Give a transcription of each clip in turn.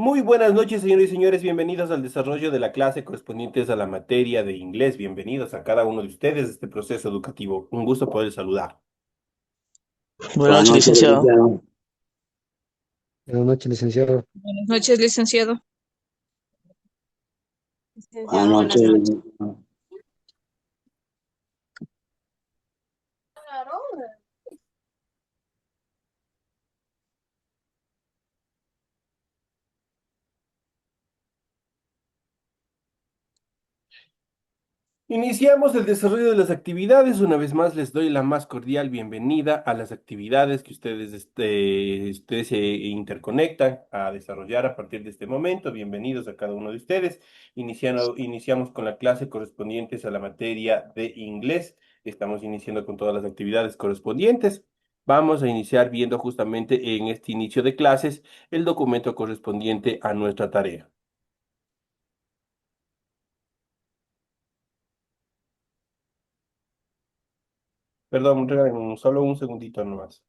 Muy buenas noches, señores y señores. Bienvenidos al desarrollo de la clase correspondientes a la materia de inglés. Bienvenidos a cada uno de ustedes a este proceso educativo. Un gusto poder saludar. Buenas Buenas noches, noches, licenciado. licenciado. Buenas noches, licenciado. Buenas noches, licenciado. Buenas Licenciado, buenas noches, noches. licenciado. Iniciamos el desarrollo de las actividades. Una vez más, les doy la más cordial bienvenida a las actividades que ustedes se interconectan a desarrollar a partir de este momento. Bienvenidos a cada uno de ustedes. Iniciamos con la clase correspondientes a la materia de inglés. Estamos iniciando con todas las actividades correspondientes. Vamos a iniciar viendo justamente en este inicio de clases el documento correspondiente a nuestra tarea. Perdón, regalen solo un segundito nomás.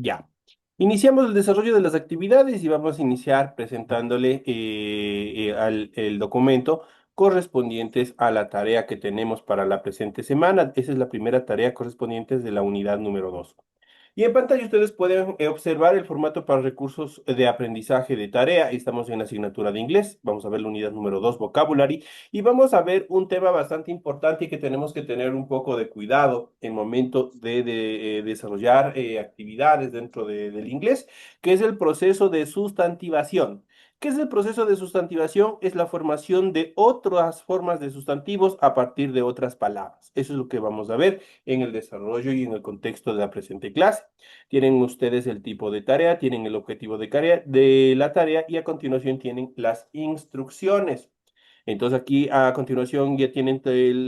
Ya. Iniciamos el desarrollo de las actividades y vamos a iniciar presentándole el documento correspondientes a la tarea que tenemos para la presente semana. Esa es la primera tarea correspondiente de la unidad número 2. Y en pantalla ustedes pueden observar el formato para recursos de aprendizaje de tarea. Estamos en la asignatura de inglés. Vamos a ver la unidad número 2, vocabulary. Y vamos a ver un tema bastante importante y que tenemos que tener un poco de cuidado en momento de desarrollar actividades dentro del inglés, que es el proceso de sustantivación. ¿Qué es el proceso de sustantivación? Es la formación de otras formas de sustantivos a partir de otras palabras. Eso es lo que vamos a ver en el desarrollo y en el contexto de la presente clase. Tienen ustedes el tipo de tarea, tienen el objetivo de la tarea y a continuación tienen las instrucciones. Entonces aquí a continuación ya tienen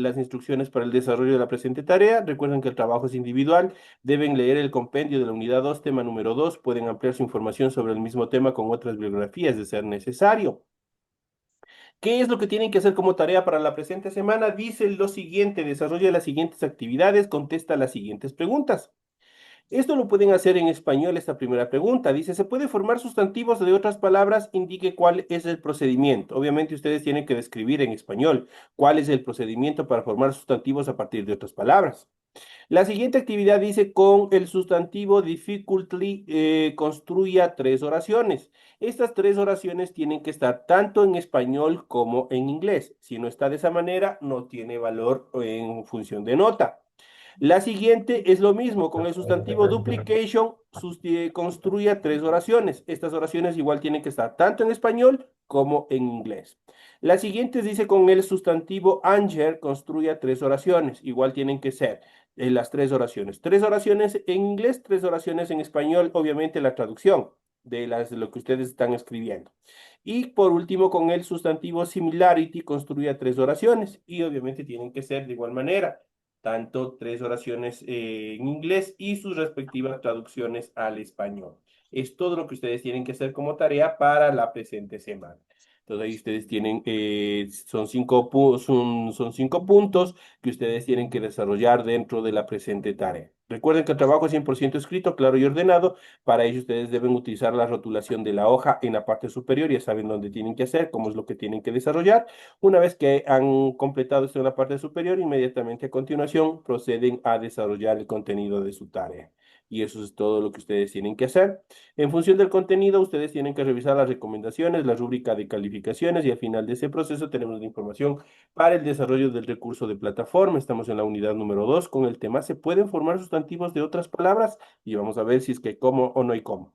las instrucciones para el desarrollo de la presente tarea. Recuerden que el trabajo es individual. Deben leer el compendio de la unidad 2, tema número 2. Pueden ampliar su información sobre el mismo tema con otras bibliografías de ser necesario. ¿Qué es lo que tienen que hacer como tarea para la presente semana? Dice lo siguiente, desarrolla las siguientes actividades, contesta las siguientes preguntas. Esto lo pueden hacer en español, esta primera pregunta. Dice, ¿se puede formar sustantivos de otras palabras? Indique cuál es el procedimiento. Obviamente ustedes tienen que describir en español cuál es el procedimiento para formar sustantivos a partir de otras palabras. La siguiente actividad dice, con el sustantivo difficultly, construya tres oraciones. Estas tres oraciones tienen que estar tanto en español como en inglés. Si no está de esa manera, no tiene valor en función de nota. La siguiente es lo mismo, con el sustantivo duplication, construya tres oraciones. Estas oraciones igual tienen que estar tanto en español como en inglés. La siguiente dice, con el sustantivo anger, construya tres oraciones. Igual tienen que ser las tres oraciones. Tres oraciones en inglés, tres oraciones en español, obviamente la traducción de lo que ustedes están escribiendo. Y por último, con el sustantivo similarity, construya tres oraciones. Y obviamente tienen que ser de igual manera tanto tres oraciones en inglés y sus respectivas traducciones al español. Es todo lo que ustedes tienen que hacer como tarea para la presente semana. Entonces ahí ustedes tienen, son 5 puntos que ustedes tienen que desarrollar dentro de la presente tarea. Recuerden que el trabajo es 100% escrito, claro y ordenado. Para ello ustedes deben utilizar la rotulación de la hoja en la parte superior. Ya saben dónde tienen que hacer, cómo es lo que tienen que desarrollar. Una vez que han completado esto en la parte superior, inmediatamente a continuación proceden a desarrollar el contenido de su tarea. Y eso es todo lo que ustedes tienen que hacer. En función del contenido, ustedes tienen que revisar las recomendaciones, la rúbrica de calificaciones y al final de ese proceso tenemos la información para el desarrollo del recurso de plataforma. Estamos en la unidad número 2 con el tema ¿se pueden formar sustantivos de otras palabras? Y vamos a ver si es que cómo o no hay cómo.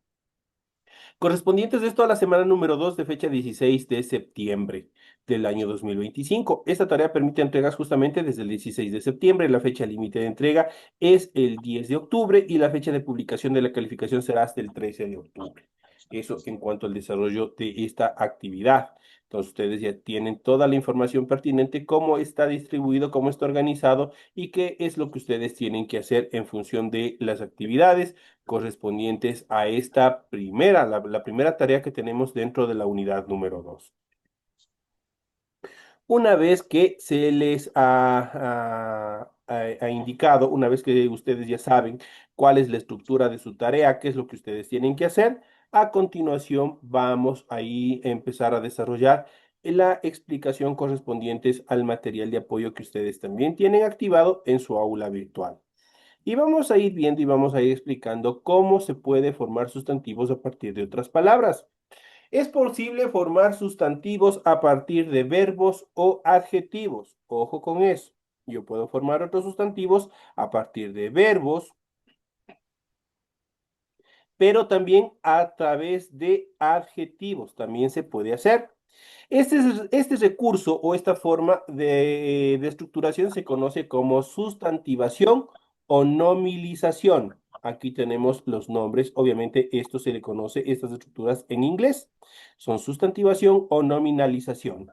Correspondientes de esto a la semana número 2 de fecha 16 de septiembre del año 2025. Esta tarea permite entregas justamente desde el 16 de septiembre. La fecha límite de entrega es el 10 de octubre y la fecha de publicación de la calificación será hasta el 13 de octubre. Eso en cuanto al desarrollo de esta actividad. Entonces ustedes ya tienen toda la información pertinente, cómo está distribuido, cómo está organizado y qué es lo que ustedes tienen que hacer en función de las actividades correspondientes a esta primera, la primera tarea que tenemos dentro de la unidad número 2. Una vez que se les ha indicado, una vez que ustedes ya saben cuál es la estructura de su tarea, qué es lo que ustedes tienen que hacer, a continuación vamos ahí a empezar a desarrollar la explicación correspondientes al material de apoyo que ustedes también tienen activado en su aula virtual. Y vamos a ir viendo y vamos a ir explicando cómo se puede formar sustantivos a partir de otras palabras. Es posible formar sustantivos a partir de verbos o adjetivos. Ojo con eso. Yo puedo formar otros sustantivos a partir de verbos, pero también a través de adjetivos. También se puede hacer. Este recurso o esta forma de estructuración se conoce como sustantivación o nomilización. Aquí tenemos los nombres. Obviamente, esto se le conoce, estas estructuras en inglés. Son sustantivación o nominalización.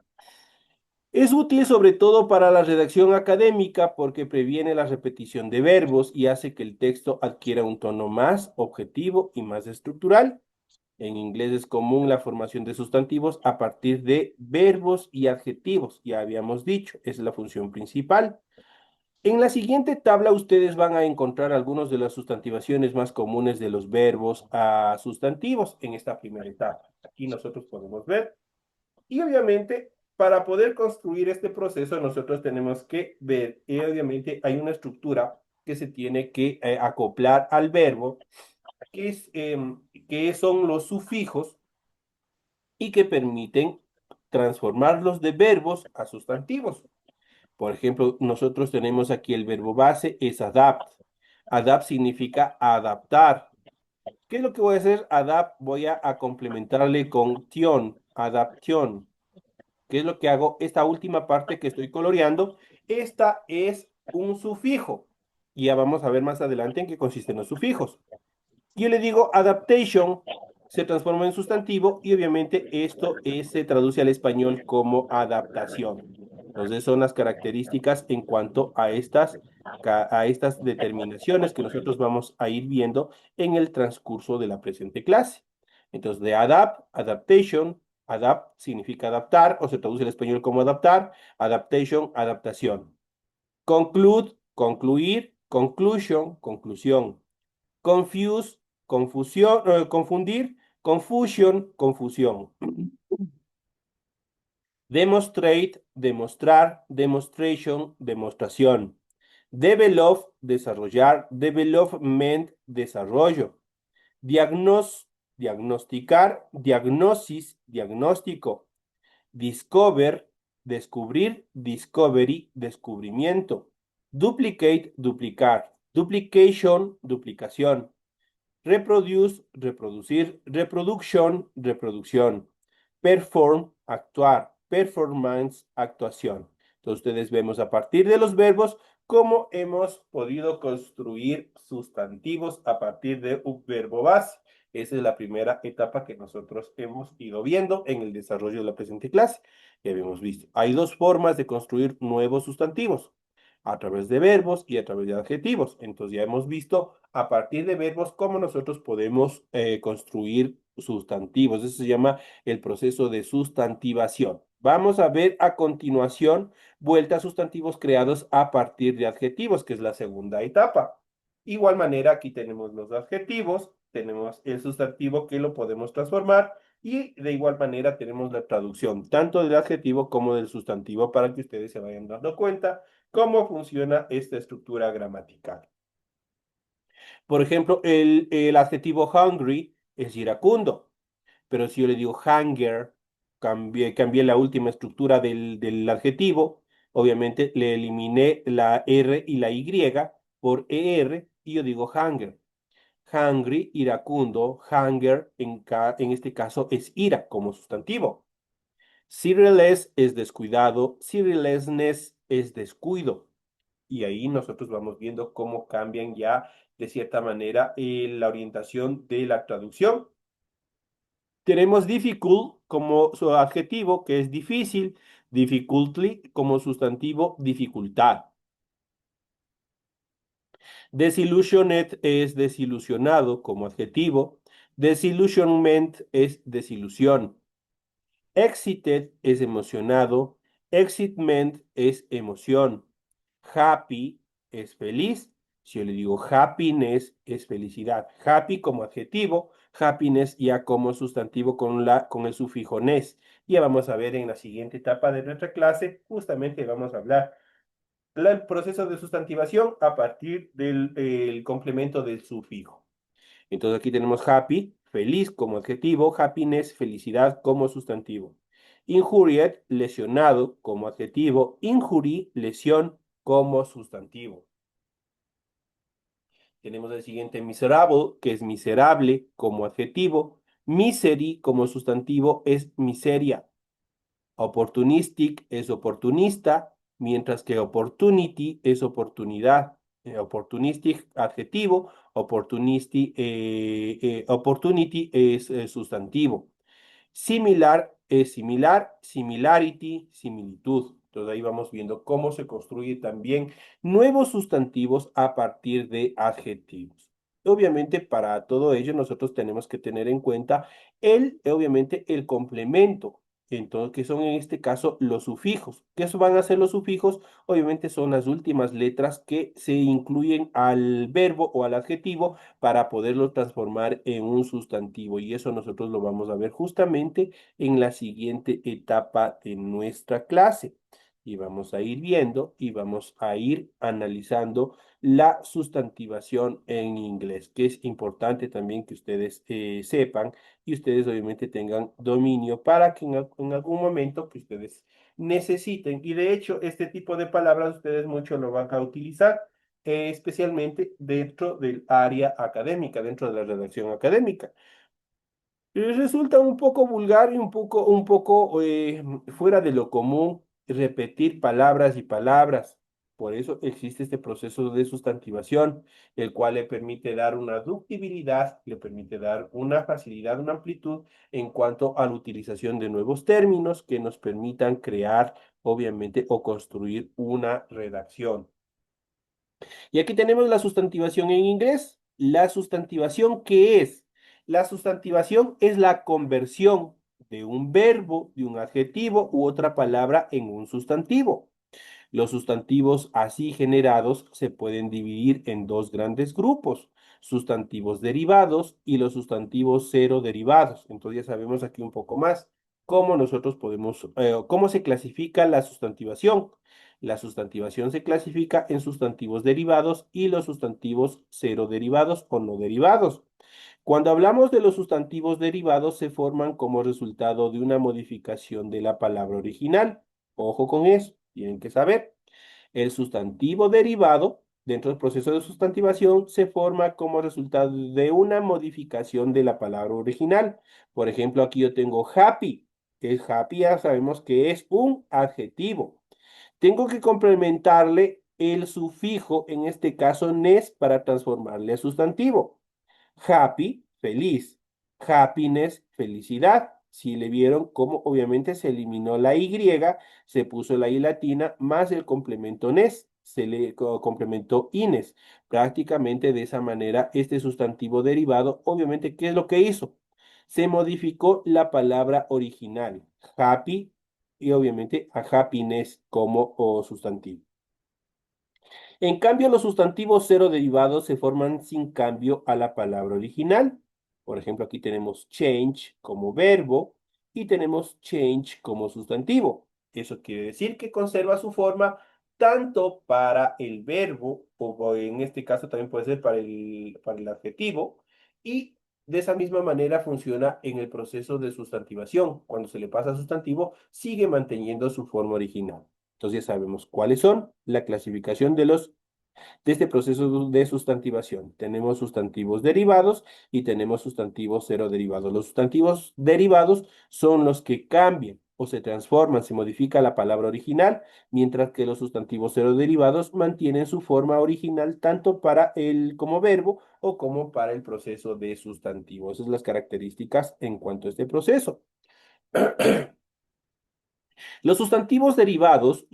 Es útil sobre todo para la redacción académica porque previene la repetición de verbos y hace que el texto adquiera un tono más objetivo y más estructural. En inglés es común la formación de sustantivos a partir de verbos y adjetivos. Ya habíamos dicho, es la función principal. En la siguiente tabla ustedes van a encontrar algunas de las sustantivaciones más comunes de los verbos a sustantivos en esta primera etapa. Aquí nosotros podemos ver. Y obviamente, para poder construir este proceso, nosotros tenemos que ver, y obviamente hay una estructura que se tiene que acoplar al verbo, que son los sufijos y que permiten transformarlos de verbos a sustantivos. Por ejemplo, nosotros tenemos aquí el verbo base, es adapt. Adapt significa adaptar. ¿Qué es lo que voy a hacer? Adapt, voy a complementarle con tion, adapción. ¿Qué es lo que hago? Esta última parte que estoy coloreando, esta es un sufijo. Y ya vamos a ver más adelante en qué consisten los sufijos. Yo le digo adaptation, se transforma en sustantivo y obviamente esto se traduce al español como adaptación. Entonces son las características en cuanto a estas determinaciones que nosotros vamos a ir viendo en el transcurso de la presente clase. Entonces de adapt, adaptation, adapt significa adaptar o se traduce al español como adaptar, adaptation, adaptación. Conclude, concluir, conclusion, conclusión. Confuse, confusión, confundir, confusion, confusión. Demonstrate, demostrar, demonstration, demostración. Develop, desarrollar, development, desarrollo. Diagnosticar, diagnosis, diagnóstico. Discover, descubrir, discovery, descubrimiento. Duplicate, duplicar. Duplication, duplicación. Reproduce, reproducir, reproduction, reproducción. Perform, actuar. Performance, actuación. Entonces, ustedes vemos a partir de los verbos cómo hemos podido construir sustantivos a partir de un verbo base. Esa es la primera etapa que nosotros hemos ido viendo en el desarrollo de la presente clase. Ya habíamos visto. Hay dos formas de construir nuevos sustantivos a través de verbos y a través de adjetivos. Entonces ya hemos visto a partir de verbos cómo nosotros podemos construir sustantivos. Eso se llama el proceso de sustantivación. Vamos a ver a continuación vuelta a sustantivos creados a partir de adjetivos, que es la segunda etapa. Igual manera, aquí tenemos los adjetivos, tenemos el sustantivo que lo podemos transformar y de igual manera tenemos la traducción tanto del adjetivo como del sustantivo para que ustedes se vayan dando cuenta cómo funciona esta estructura gramatical. Por ejemplo, el adjetivo hungry es iracundo, pero si yo le digo hunger, cambié la última estructura del adjetivo, obviamente le eliminé la R y la Y por ER y yo digo hunger. Hungry, iracundo, hunger, en este caso es ira como sustantivo. Serialless es descuidado, seriallessness es descuido. Y ahí nosotros vamos viendo cómo cambian ya de cierta manera la orientación de la traducción. Tenemos difficult como su adjetivo, que es difícil, difficultly como sustantivo, dificultad. Desillusioned es desilusionado como adjetivo. Desillusionment es desilusión. Excited es emocionado. Excitement es emoción. Happy es feliz. Si yo le digo happiness es felicidad. Happy como adjetivo, happiness ya como sustantivo con el sufijo ness. Ya vamos a ver en la siguiente etapa de nuestra clase, justamente vamos a hablar el proceso de sustantivación a partir del el complemento del sufijo. Entonces aquí tenemos happy, feliz como adjetivo, happiness, felicidad como sustantivo. Injuried, lesionado como adjetivo, injury, lesión como sustantivo. Tenemos el siguiente miserable, que es miserable como adjetivo. Misery como sustantivo es miseria. Opportunistic es oportunista, mientras que opportunity es oportunidad. Opportunistic, adjetivo, opportunity es sustantivo. Similar es similar, similarity, similitud. Entonces ahí vamos viendo cómo se construye también nuevos sustantivos a partir de adjetivos. Obviamente, para todo ello nosotros tenemos que tener en cuenta obviamente, el complemento. Entonces, que son en este caso los sufijos. ¿Qué van a ser los sufijos? Obviamente son las últimas letras que se incluyen al verbo o al adjetivo para poderlo transformar en un sustantivo. Y eso nosotros lo vamos a ver justamente en la siguiente etapa de nuestra clase. Y vamos a ir viendo y vamos a ir analizando la sustantivación en inglés, que es importante también que ustedes sepan y ustedes obviamente tengan dominio para que en algún momento que ustedes necesiten. Y de hecho, este tipo de palabras ustedes mucho lo van a utilizar especialmente dentro del área académica, dentro de la redacción académica. Resulta un poco vulgar y un poco fuera de lo común repetir palabras y palabras. Por eso existe este proceso de sustantivación, el cual le permite dar una ductibilidad, le permite dar una facilidad, una amplitud en cuanto a la utilización de nuevos términos que nos permitan crear, obviamente, o construir una redacción. Y aquí tenemos la sustantivación en inglés. La sustantivación, ¿qué es? La sustantivación es la conversión de un verbo, de un adjetivo u otra palabra en un sustantivo. Los sustantivos así generados se pueden dividir en dos grandes grupos, sustantivos derivados y los sustantivos cero derivados. Entonces ya sabemos aquí un poco más cómo nosotros podemos, cómo se clasifica la sustantivación. La sustantivación se clasifica en sustantivos derivados y los sustantivos cero derivados o no derivados. Cuando hablamos de los sustantivos derivados, se forman como resultado de una modificación de la palabra original. Ojo con eso, tienen que saber. El sustantivo derivado, dentro del proceso de sustantivación, se forma como resultado de una modificación de la palabra original. Por ejemplo, aquí yo tengo happy. El happy ya sabemos que es un adjetivo. Tengo que complementarle el sufijo, en este caso nes, para transformarle a sustantivo. Happy, feliz. Happiness, felicidad. Si le vieron cómo obviamente se eliminó la Y, se puso la I latina más el complemento nes, se le complementó ines. Prácticamente de esa manera, este sustantivo derivado, obviamente, ¿qué es lo que hizo? Se modificó la palabra original, happy, y obviamente a happiness como sustantivo. En cambio, los sustantivos cero derivados se forman sin cambio a la palabra original. Por ejemplo, aquí tenemos change como verbo y tenemos change como sustantivo. Eso quiere decir que conserva su forma tanto para el verbo, o en este caso también puede ser para el adjetivo, y de esa misma manera funciona en el proceso de sustantivación. Cuando se le pasa a sustantivo, sigue manteniendo su forma original. Entonces ya sabemos cuáles son la clasificación de este proceso de sustantivación. Tenemos sustantivos derivados y tenemos sustantivos cero derivados. Los sustantivos derivados son los que cambian. o se transforman, se modifica la palabra original, mientras que los sustantivos derivados mantienen su forma original tanto para el como verbo o como para el proceso de sustantivo. Esas son las características en cuanto a este proceso. Los sustantivos derivados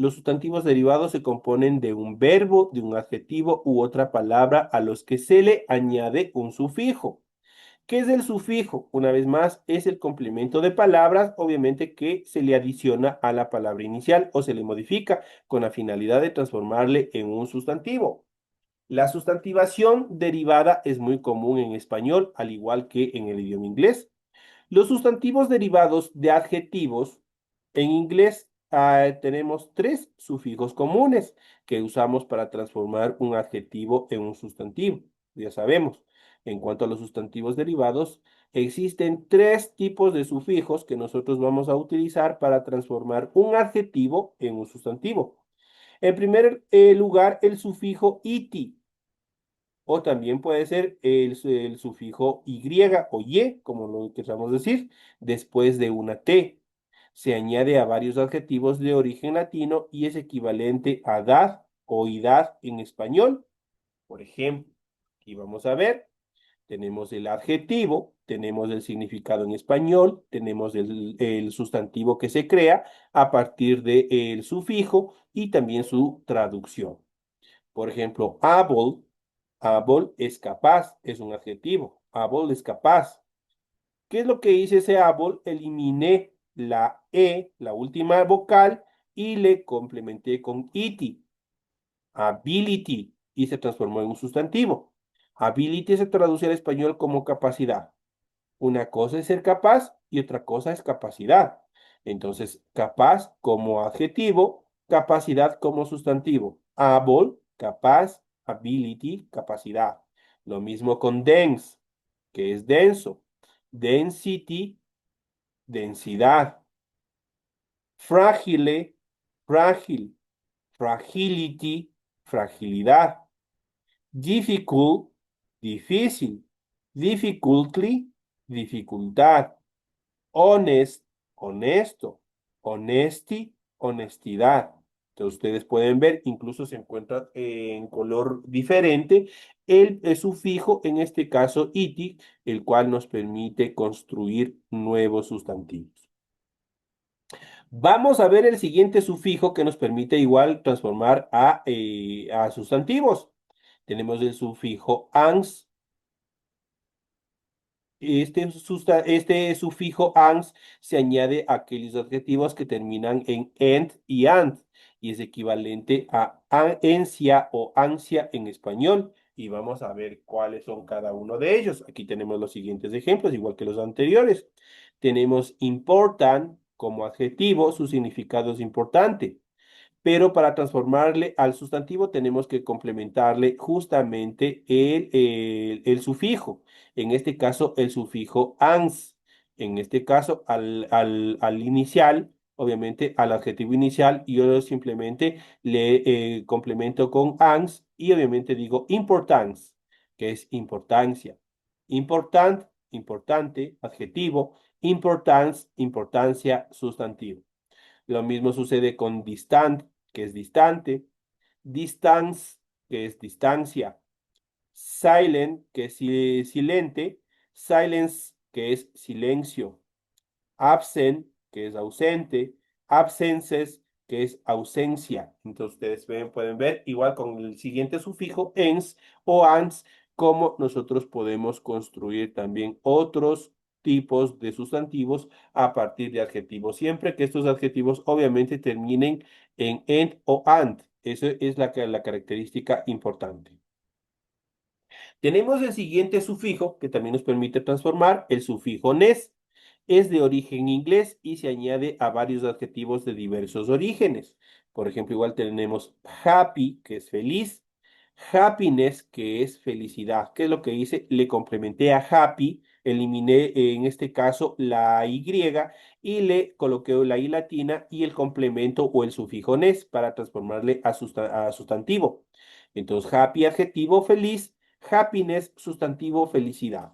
se componen de un verbo, de un adjetivo u otra palabra a los que se le añade un sufijo. ¿Qué es el sufijo? Una vez más, es el complemento de palabras, obviamente que se le adiciona a la palabra inicial o se le modifica con la finalidad de transformarle en un sustantivo. La sustantivación derivada es muy común en español, al igual que en el idioma inglés. Los sustantivos derivados de adjetivos, en inglés tenemos tres sufijos comunes que usamos para transformar un adjetivo en un sustantivo. Ya sabemos, en cuanto a los sustantivos derivados, existen tres tipos de sufijos que nosotros vamos a utilizar para transformar un adjetivo en un sustantivo. En primer lugar, el sufijo iti, o también puede ser el sufijo y o y, como lo queramos decir, después de una t. Se añade a varios adjetivos de origen latino y es equivalente a dad o idad en español. Por ejemplo, aquí vamos a ver, tenemos el adjetivo, tenemos el significado en español, tenemos el sustantivo que se crea a partir del sufijo y también su traducción. Por ejemplo, able, able es capaz, es un adjetivo. Able es capaz. ¿Qué es lo que hice ese able? Eliminé la E, la última vocal, y le complementé con iti, ability, y se transformó en un sustantivo. Ability se traduce al español como capacidad. Una cosa es ser capaz y otra cosa es capacidad. Entonces, capaz como adjetivo, capacidad como sustantivo. Able, capaz, ability, capacidad. Lo mismo con dense, que es denso. Density, densidad. Fragile, frágil. Fragility, fragilidad. Difficult, difícil. Difficultly, dificultad. Honest, honesto. Honesty, honestidad. Entonces ustedes pueden ver, incluso se encuentra en color diferente el sufijo, en este caso iti, el cual nos permite construir nuevos sustantivos. Vamos a ver el siguiente sufijo que nos permite igual transformar a sustantivos. Tenemos el sufijo ans. Este sufijo ans se añade a aquellos adjetivos que terminan en ent y ant y es equivalente a ansia o ansia en español. Y vamos a ver cuáles son cada uno de ellos. Aquí tenemos los siguientes ejemplos, igual que los anteriores. Tenemos important como adjetivo, su significado es importante, pero para transformarle al sustantivo tenemos que complementarle justamente el sufijo. En este caso, el sufijo ans. En este caso, al inicial, obviamente al adjetivo inicial, yo simplemente le complemento con ans y obviamente digo importance, que es importancia. Important, importante, adjetivo. Importance, importancia, sustantivo. Lo mismo sucede con distant, que es distante, distance, que es distancia, silent, que es silente, silence, que es silencio, absent, que es ausente, absences, que es ausencia. Entonces ustedes pueden ver, igual con el siguiente sufijo, ens o ans, cómo nosotros podemos construir también otros tipos de sustantivos a partir de adjetivos, siempre que estos adjetivos obviamente terminen en ent o ant. Eso es la característica importante. Tenemos el siguiente sufijo que también nos permite transformar, el sufijo nes. Es de origen inglés y se añade a varios adjetivos de diversos orígenes. Por ejemplo, igual tenemos happy, que es feliz, happiness, que es felicidad. ¿Qué es lo que hice? Le complementé a happy, eliminé en este caso la Y y le coloqué la I latina y el complemento o el sufijo nes para transformarle a sustantivo. Entonces, happy, adjetivo, feliz. Happiness, sustantivo, felicidad.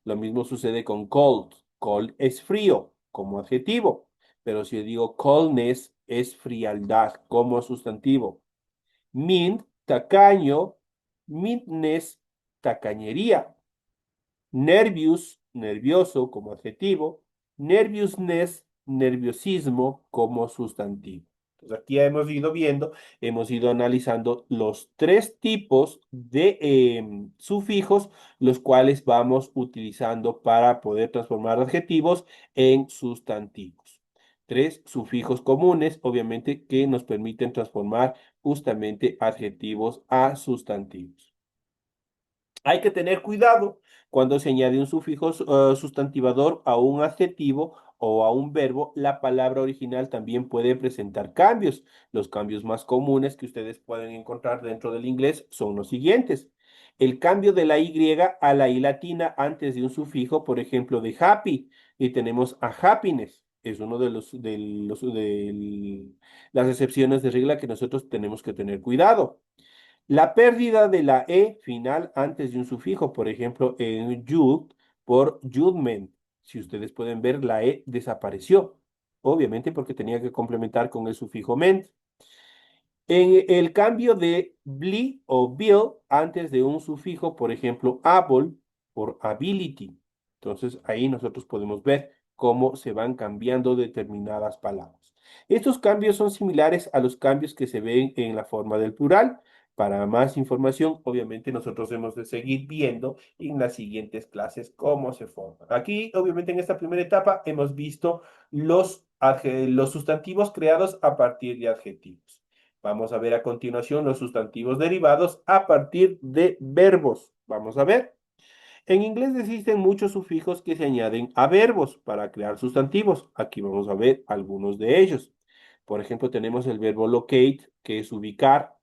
Lo mismo sucede con cold. Cold es frío como adjetivo, pero si yo digo coldness, es frialdad como sustantivo. Mint, tacaño, mintness, tacañería. Nervious, nervioso como adjetivo. Nerviousness, nerviosismo como sustantivo. Entonces aquí ya hemos ido viendo, hemos ido analizando los tres tipos de sufijos, los cuales vamos utilizando para poder transformar adjetivos en sustantivos. Tres sufijos comunes, obviamente, que nos permiten transformar justamente adjetivos a sustantivos. Hay que tener cuidado cuando se añade un sufijo sustantivador a un adjetivo o a un verbo. La palabra original también puede presentar cambios. Los cambios más comunes que ustedes pueden encontrar dentro del inglés son los siguientes. El cambio de la Y a la I latina antes de un sufijo, por ejemplo, de happy, y tenemos a happiness. Es uno de las excepciones de regla que nosotros tenemos que tener cuidado. La pérdida de la E final antes de un sufijo, por ejemplo, en youth por judgment. Si ustedes pueden ver, la E desapareció, obviamente porque tenía que complementar con el sufijo ment. En el cambio de bli o bill antes de un sufijo, por ejemplo, able por ability. Entonces ahí nosotros podemos ver cómo se van cambiando determinadas palabras. Estos cambios son similares a los cambios que se ven en la forma del plural. Para más información, obviamente nosotros hemos de seguir viendo en las siguientes clases cómo se forma. Aquí, obviamente, en esta primera etapa hemos visto los sustantivos creados a partir de adjetivos. Vamos a ver a continuación los sustantivos derivados a partir de verbos. Vamos a ver. En inglés existen muchos sufijos que se añaden a verbos para crear sustantivos. Aquí vamos a ver algunos de ellos. Por ejemplo, tenemos el verbo locate, que es ubicar.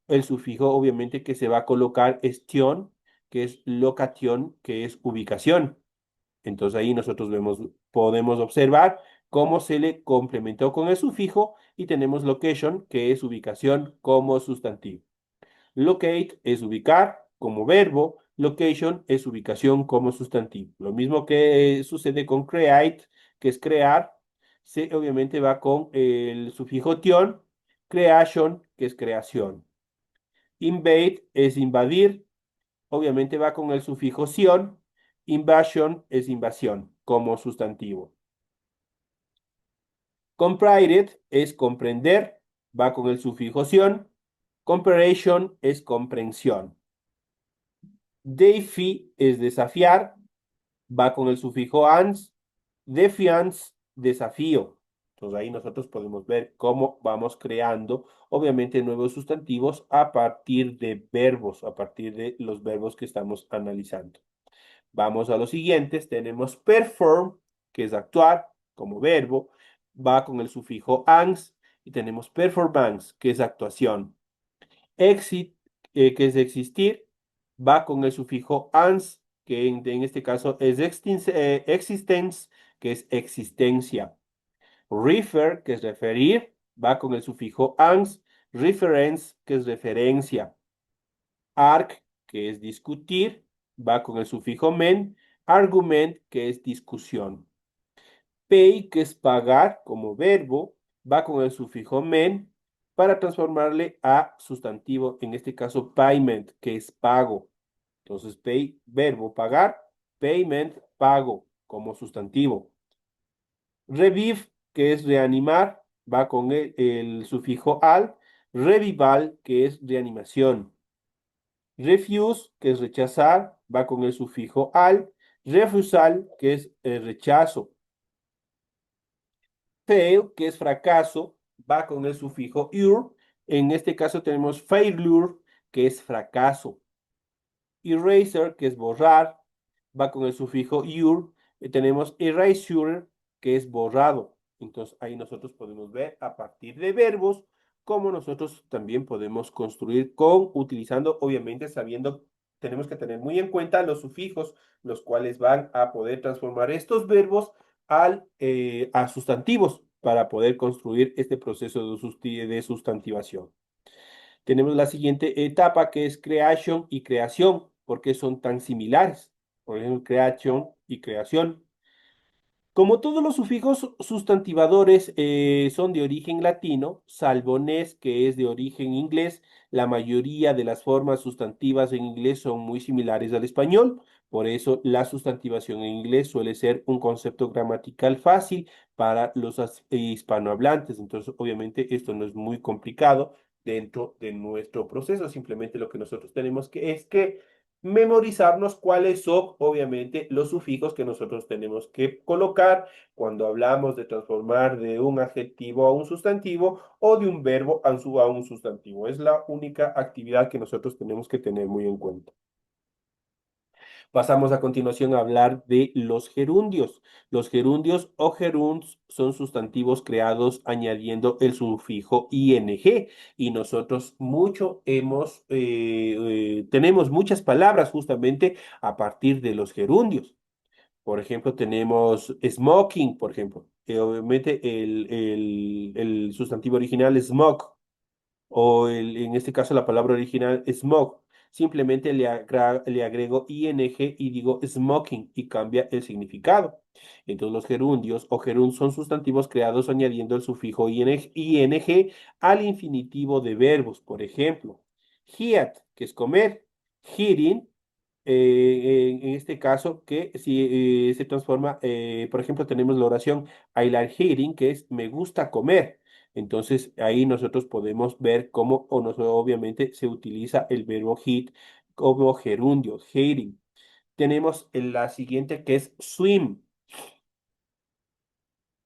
El sufijo, obviamente, que se va a colocar es tion, que es location, que es ubicación. Entonces ahí nosotros podemos observar cómo se le complementó con el sufijo y tenemos location, que es ubicación como sustantivo. Locate es ubicar como verbo, location es ubicación como sustantivo. Lo mismo que sucede con create, que es crear, se obviamente va con el sufijo tion, creation, que es creación. Invade es invadir, obviamente va con el sufijo sion. Invasion es invasión como sustantivo. Comprehended es comprender, va con el sufijo sion. Comparison es comprensión. Defy es desafiar, va con el sufijo ans. Defiance, desafío. Entonces ahí nosotros podemos ver cómo vamos creando, obviamente, nuevos sustantivos a partir de verbos, a partir de los verbos que estamos analizando. Vamos a los siguientes. Tenemos perform, que es actuar como verbo, va con el sufijo ans. Y tenemos performance, que es actuación. Exit, que es existir, va con el sufijo ans, que en este caso es existence, que es existencia. Refer, que es referir, va con el sufijo ans. Reference, que es referencia. Arc, que es discutir, va con el sufijo men. Argument, que es discusión. Pay, que es pagar como verbo, va con el sufijo men para transformarle a sustantivo, en este caso payment, que es pago. Entonces, pay, verbo, pagar, payment, pago como sustantivo. Revive, que es reanimar, va con el sufijo al. Revival, que es reanimación. Refuse, que es rechazar, va con el sufijo al. Refusal, que es rechazo. Fail, que es fracaso, va con el sufijo ur. En este caso tenemos failure, que es fracaso. Eraser, que es borrar, va con el sufijo ur. Y tenemos erasure, que es borrado. Entonces ahí nosotros podemos ver a partir de verbos cómo nosotros también podemos construir utilizando, obviamente, sabiendo, tenemos que tener muy en cuenta los sufijos, los cuales van a poder transformar estos verbos a sustantivos para poder construir este proceso de sustantivación. Tenemos la siguiente etapa que es creation y creación. ¿Por qué son tan similares? Por ejemplo, creation y creación. Como todos los sufijos sustantivadores son de origen latino, salvo nes, que es de origen inglés, la mayoría de las formas sustantivas en inglés son muy similares al español. Por eso la sustantivación en inglés suele ser un concepto gramatical fácil para los hispanohablantes. Entonces, obviamente, esto no es muy complicado dentro de nuestro proceso. Simplemente lo que nosotros tenemos que es que memorizarnos cuáles son, obviamente, los sufijos que nosotros tenemos que colocar cuando hablamos de transformar de un adjetivo a un sustantivo o de un verbo a un sustantivo. Es la única actividad que nosotros tenemos que tener muy en cuenta. Pasamos a continuación a hablar de los gerundios. Los gerundios o gerunds son sustantivos creados añadiendo el sufijo ing y nosotros tenemos muchas palabras justamente a partir de los gerundios. Por ejemplo, tenemos smoking, por ejemplo. Obviamente el sustantivo original es smoke o en este caso la palabra original smoke. Simplemente le agrego ing y digo smoking y cambia el significado. Entonces los gerundios o gerunds son sustantivos creados añadiendo el sufijo ing al infinitivo de verbos. Por ejemplo, eat, que es comer, eating, en este caso, que si se transforma, por ejemplo, tenemos la oración I like eating, que es me gusta comer. Entonces, ahí nosotros podemos ver cómo, obviamente, se utiliza el verbo hit como gerundio, hating. Tenemos la siguiente que es swim.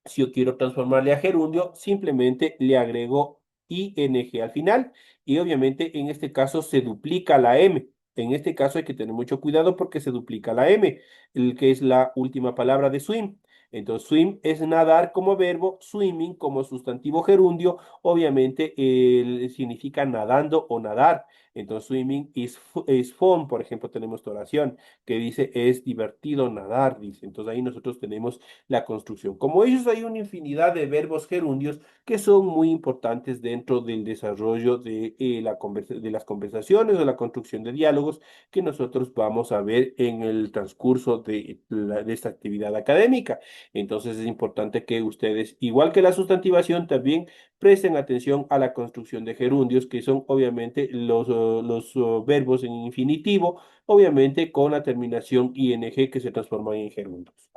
Si yo quiero transformarle a gerundio, simplemente le agrego ing al final y obviamente en este caso se duplica la m. En este caso hay que tener mucho cuidado porque se duplica la m, el que es la última palabra de swim. Entonces, swim es nadar como verbo, swimming como sustantivo gerundio, obviamente significa nadando o nadar. Entonces, swimming is fun, por ejemplo, tenemos esta oración que dice es divertido nadar, dice. Entonces, ahí nosotros tenemos la construcción. Como ellos, hay una infinidad de verbos gerundios que son muy importantes dentro del desarrollo de las conversaciones o la construcción de diálogos que nosotros vamos a ver en el transcurso de esta actividad académica. Entonces es importante que ustedes, igual que la sustantivación, también presten atención a la construcción de gerundios, que son obviamente los verbos en infinitivo, obviamente con la terminación ing que se transforman en gerundios.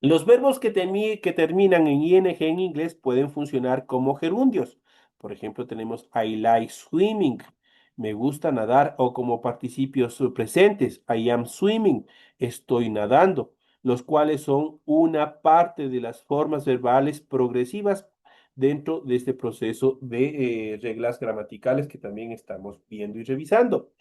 Los verbos que terminan en ing en inglés pueden funcionar como gerundios. Por ejemplo, tenemos I like swimming, me gusta nadar, o como participios presentes, I am swimming, estoy nadando, los cuales son una parte de las formas verbales progresivas dentro de este proceso de reglas gramaticales que también estamos viendo y revisando.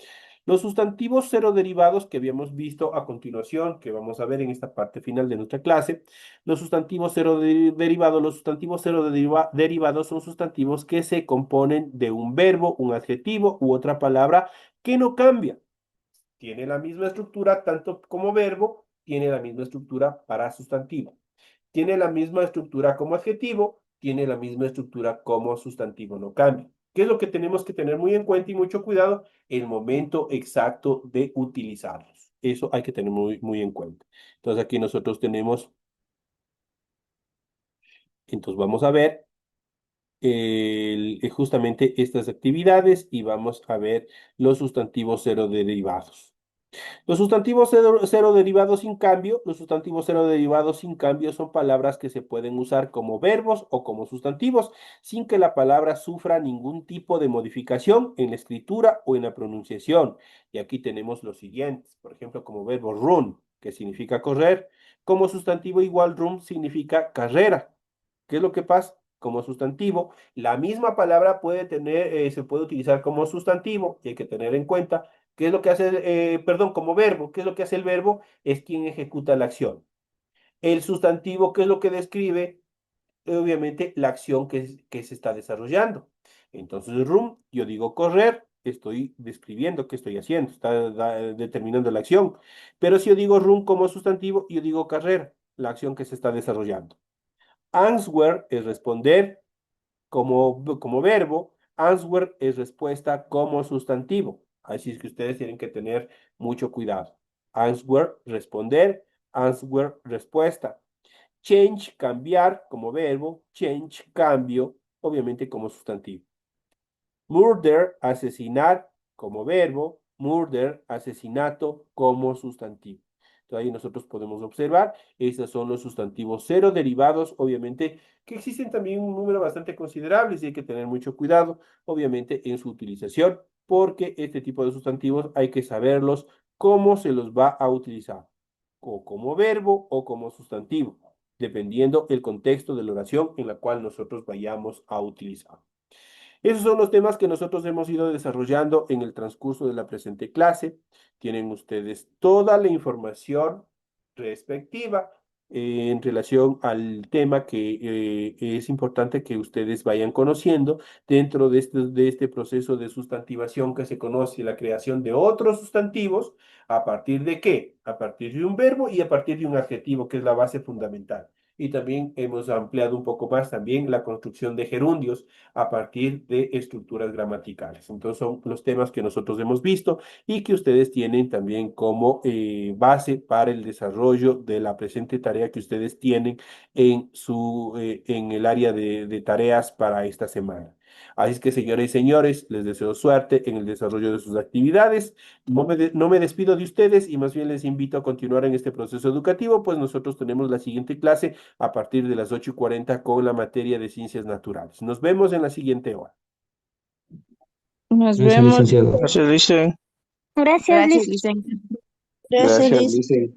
Los sustantivos cero derivados que habíamos visto a continuación, que vamos a ver en esta parte final de nuestra clase, los sustantivos cero derivados son sustantivos que se componen de un verbo, un adjetivo u otra palabra que no cambia. Tiene la misma estructura tanto como verbo, tiene la misma estructura para sustantivo. Tiene la misma estructura como adjetivo, tiene la misma estructura como sustantivo, no cambia. ¿Qué es lo que tenemos que tener muy en cuenta y mucho cuidado? El momento exacto de utilizarlos. Eso hay que tener muy en cuenta. Entonces aquí nosotros tenemos, entonces vamos a ver justamente estas actividades y vamos a ver los sustantivos cero derivados. Los sustantivos cero derivados sin cambio son palabras que se pueden usar como verbos o como sustantivos sin que la palabra sufra ningún tipo de modificación en la escritura o en la pronunciación. Y aquí tenemos los siguientes, por ejemplo, como verbo run, que significa correr, como sustantivo igual run significa carrera. ¿Qué es lo que pasa? Como sustantivo, la misma palabra se puede utilizar como sustantivo y hay que tener en cuenta. ¿Qué es lo que hace, perdón, como verbo? ¿Qué es lo que hace el verbo? Es quien ejecuta la acción. El sustantivo, ¿qué es lo que describe? Obviamente, la acción que se está desarrollando. Entonces, yo digo correr, estoy describiendo qué estoy haciendo, está determinando la acción. Pero si yo digo run como sustantivo, yo digo carrera, la acción que se está desarrollando. Answer es responder como verbo, answer es respuesta como sustantivo. Así es que ustedes tienen que tener mucho cuidado. Answer, responder, answer, respuesta. Change, cambiar como verbo. Change, cambio, obviamente como sustantivo. Murder, asesinar como verbo. Murder, asesinato como sustantivo. Entonces ahí nosotros podemos observar, esos son los sustantivos cero derivados, obviamente, que existen también un número bastante considerable y hay que tener mucho cuidado, obviamente, en su utilización, porque este tipo de sustantivos hay que saberlos cómo se los va a utilizar, o como verbo o como sustantivo, dependiendo el contexto de la oración en la cual nosotros vayamos a utilizar. Esos son los temas que nosotros hemos ido desarrollando en el transcurso de la presente clase. Tienen ustedes toda la información respectiva en relación al tema que es importante que ustedes vayan conociendo dentro de este proceso de sustantivación que se conoce la creación de otros sustantivos. ¿A partir de qué? A partir de un verbo y a partir de un adjetivo, que es la base fundamental. Y también hemos ampliado un poco más también la construcción de gerundios a partir de estructuras gramaticales. Entonces son los temas que nosotros hemos visto y que ustedes tienen también como base para el desarrollo de la presente tarea que ustedes tienen en el área de tareas para esta semana. Así es que, señores y señores, les deseo suerte en el desarrollo de sus actividades. No me despido de ustedes y más bien les invito a continuar en este proceso educativo, pues nosotros tenemos la siguiente clase a partir de las 8:40 con la materia de ciencias naturales. Nos vemos en la siguiente hora. Nos Gracias, vemos. licenciado. Gracias, Lice. Gracias, Gracias, Liz. Licen. Gracias, Liz. Lice.